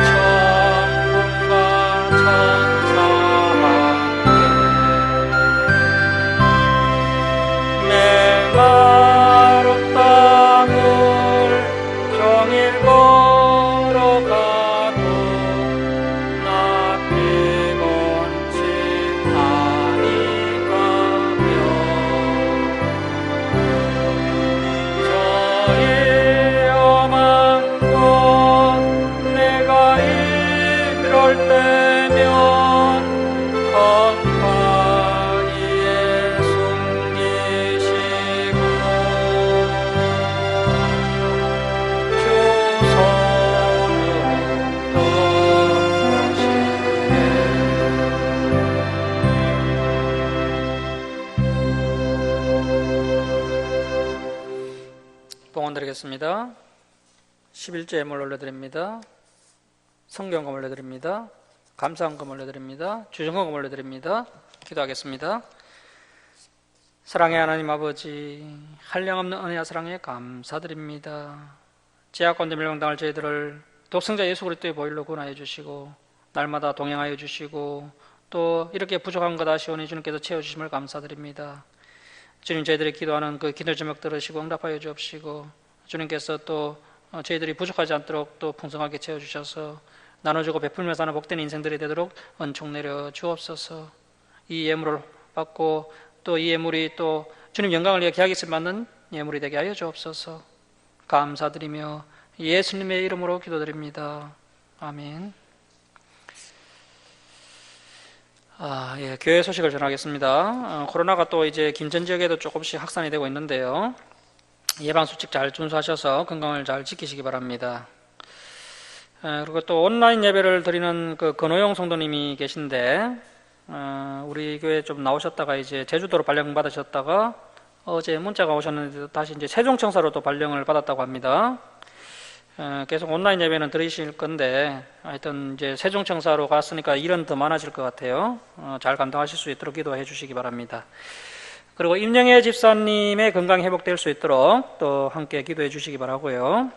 천군과 천사와 메마른 땅을 종일 걸어가도 나 피곤치 아니하며 저희 험한 곳 내가 이럴 때면 겉바위에 숨기시고 주 손으로 덮으시네. 봉헌 드리겠습니다. 11조 예물 올려드립니다. 성경금 올려드립니다. 감사헌금 올려드립니다. 주정헌금 올려드립니다. 기도하겠습니다. 사랑의 하나님 아버지, 한량없는 은혜와 사랑에 감사드립니다. 죄악 가운데 멸망당할 저희들을 독생자 예수 그리스도의 보혈로 구원하여 주시고 날마다 동행하여 주시고 또 이렇게 부족한 것 아시오니 주님께서 채워주심을 감사드립니다. 주님, 저희들이 기도하는 그 기도 제목 들으시고 응답하여 주옵시고 주님께서 또 저희들이 부족하지 않도록 또 풍성하게 채워주셔서 나눠주고 베풀며 사는 복된 인생들이 되도록 은총 내려 주옵소서. 이 예물을 받고 또 이 예물이 또 주님 영광을 위해 귀하게 쓰임받는 예물이 되게 하여 주옵소서. 감사드리며 예수님의 이름으로 기도드립니다. 아멘. 교회 소식을 전하겠습니다. 코로나가 또 이제 김천 지역에도 조금씩 확산이 되고 있는데요. 예방수칙 잘 준수하셔서 건강을 잘 지키시기 바랍니다. 그리고 또 온라인 예배를 드리는 그 건호영 성도님이 계신데, 우리 교회 좀 나오셨다가 이제 제주도로 발령 받으셨다가 어제 문자가 오셨는데 다시 이제 세종청사로 또 발령을 받았다고 합니다. 계속 온라인 예배는 드리실 건데 하여튼 이제 세종청사로 갔으니까 일은 더 많아질 것 같아요. 잘 감당하실 수 있도록 기도해 주시기 바랍니다. 그리고 임영애 집사님의 건강이 회복될 수 있도록 또 함께 기도해 주시기 바라고요.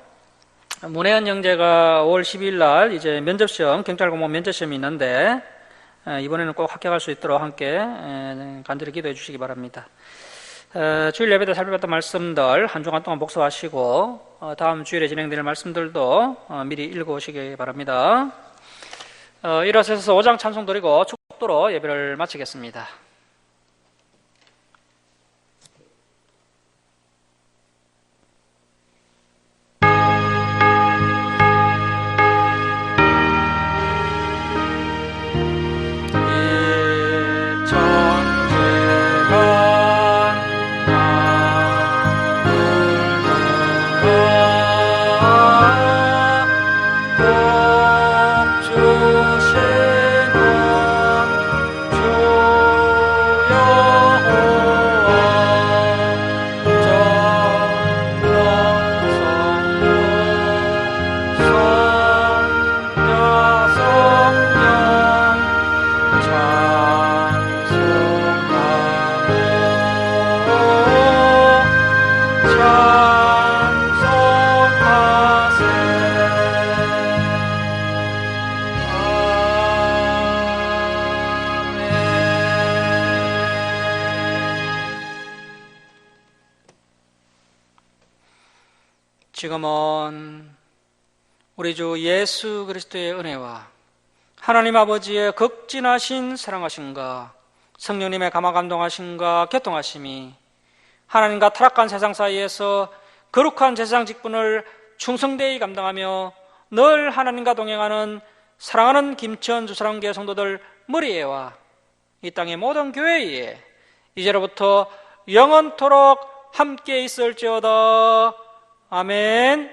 문혜연 형제가 5월 12일 날 이제 면접시험, 경찰공무원 면접시험이 있는데 이번에는 꼭 합격할 수 있도록 함께 간절히 기도해 주시기 바랍니다. 주일 예배 때 살펴봤던 말씀들 한 주간 동안 복습하시고 다음 주일에 진행될 말씀들도 미리 읽어오시기 바랍니다. 일어서서 5장 찬송 드리고 축도로 예배를 마치겠습니다. 지금은 우리 주 예수 그리스도의 은혜와 하나님 아버지의 극진하신 사랑하심과 성령님의 감화감동하심과 교통하심이 하나님과 타락한 세상 사이에서 거룩한 세상 직분을 충성되이 감당하며 늘 하나님과 동행하는 사랑하는 김천 주사랑교회 성도들 머리에와 이 땅의 모든 교회에 이제로부터 영원토록 함께 있을지어다. 아멘.